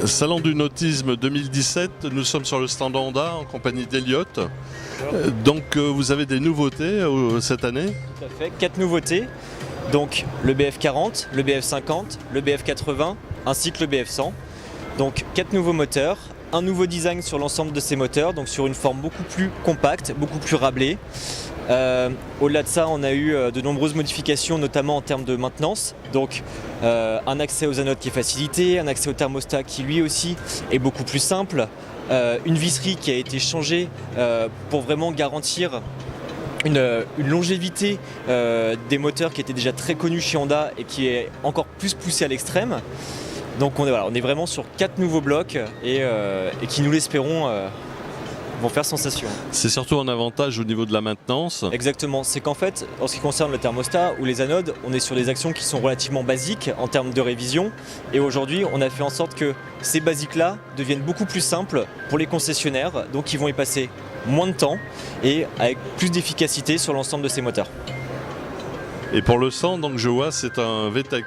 Salon du nautisme 2017, nous sommes sur le stand Honda en compagnie d'Elliott. Donc vous avez des nouveautés cette année? Tout à fait, 4 nouveautés. Donc le BF40, le BF50, le BF80 ainsi que le BF100. Donc 4 nouveaux moteurs, un nouveau design sur l'ensemble de ces moteurs, donc sur une forme beaucoup plus compacte, beaucoup plus rablée. Au-delà de ça, on a eu de nombreuses modifications, notamment en termes de maintenance. Donc un accès aux anodes qui est facilité, un accès au thermostat qui lui aussi est beaucoup plus simple, une visserie qui a été changée pour vraiment garantir une longévité des moteurs qui étaient déjà très connus chez Honda et qui est encore plus poussée à l'extrême. Donc on est vraiment sur 4 nouveaux blocs et qui, nous l'espérons, vont faire sensation. C'est surtout un avantage au niveau de la maintenance. Exactement, c'est qu'en fait, en ce qui concerne le thermostat ou les anodes, on est sur des actions qui sont relativement basiques en termes de révision. Et aujourd'hui, on a fait en sorte que ces basiques-là deviennent beaucoup plus simples pour les concessionnaires, donc ils vont y passer moins de temps et avec plus d'efficacité sur l'ensemble de ces moteurs. Et pour le sang, donc je vois, c'est un VTEC.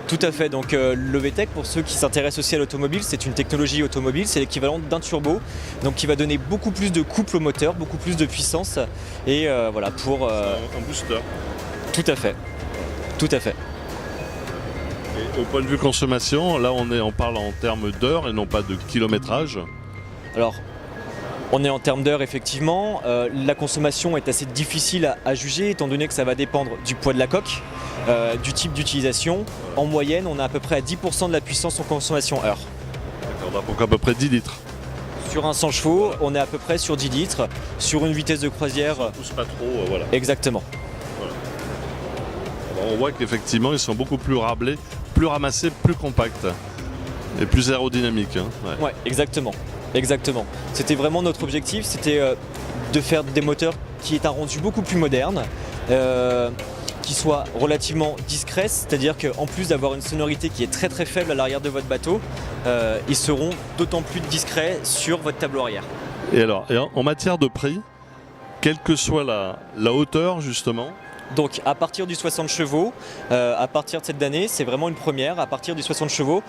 Tout à fait, donc le VTEC, pour ceux qui s'intéressent aussi à l'automobile, c'est une technologie automobile, c'est l'équivalent d'un turbo, donc qui va donner beaucoup plus de couple au moteur, beaucoup plus de puissance, et voilà pour... Un booster. Tout à fait, tout à fait. Et au point de vue consommation, là on parle en termes d'heures et non pas de kilométrage. Alors, on est en termes d'heures effectivement, la consommation est assez difficile à juger étant donné que ça va dépendre du poids de la coque, du type d'utilisation. En moyenne, on a à peu près à 10% de la puissance en consommation heure. D'accord, donc à peu près 10 litres. Sur un 100 chevaux, on est à peu près sur 10 litres. Sur une vitesse de croisière... Ça pousse pas trop, voilà. Exactement. Voilà. Alors, on voit qu'effectivement, ils sont beaucoup plus rablés, plus ramassés, plus compacts et plus aérodynamiques. Hein. Ouais, exactement. Exactement. C'était vraiment notre objectif, c'était de faire des moteurs qui aient un rendu beaucoup plus moderne, qui soient relativement discrets, c'est-à-dire qu'en plus d'avoir une sonorité qui est très très faible à l'arrière de votre bateau, ils seront d'autant plus discrets sur votre tableau arrière. Et alors, en matière de prix, quelle que soit la hauteur justement, donc à partir du 60 chevaux, à partir de cette année, c'est vraiment une première, à partir du 60 chevaux,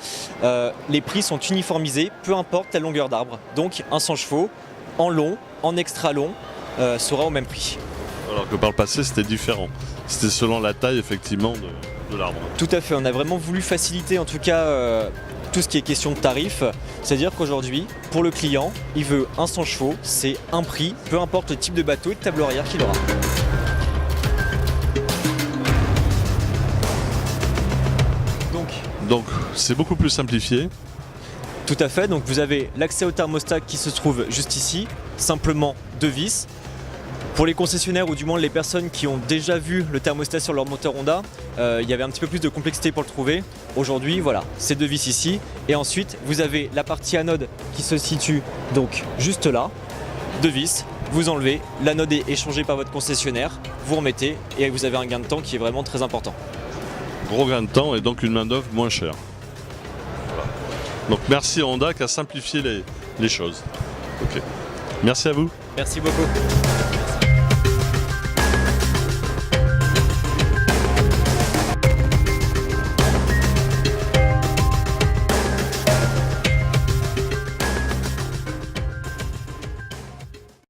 les prix sont uniformisés, peu importe la longueur d'arbre. Donc un 100 chevaux, en long, en extra long, sera au même prix. Alors que par le passé c'était différent, c'était selon la taille effectivement de l'arbre. Tout à fait, on a vraiment voulu faciliter en tout cas tout ce qui est question de tarif, c'est-à-dire qu'aujourd'hui, pour le client, il veut un 100 chevaux, c'est un prix, peu importe le type de bateau et de tableau arrière qu'il aura. Donc c'est beaucoup plus simplifié. Tout à fait, donc vous avez l'accès au thermostat qui se trouve juste ici, simplement 2 vis. Pour les concessionnaires ou du moins les personnes qui ont déjà vu le thermostat sur leur moteur Honda, il y avait un petit peu plus de complexité pour le trouver. Aujourd'hui, voilà, c'est 2 vis ici. Et ensuite, vous avez la partie anode qui se situe donc juste là, 2 vis. Vous enlevez, l'anode est échangée par votre concessionnaire, vous remettez et vous avez un gain de temps qui est vraiment très important. Gros gain de temps et donc une main d'œuvre moins chère. Voilà. Donc merci Honda qui a simplifié les choses. Ok. Merci à vous. Merci beaucoup.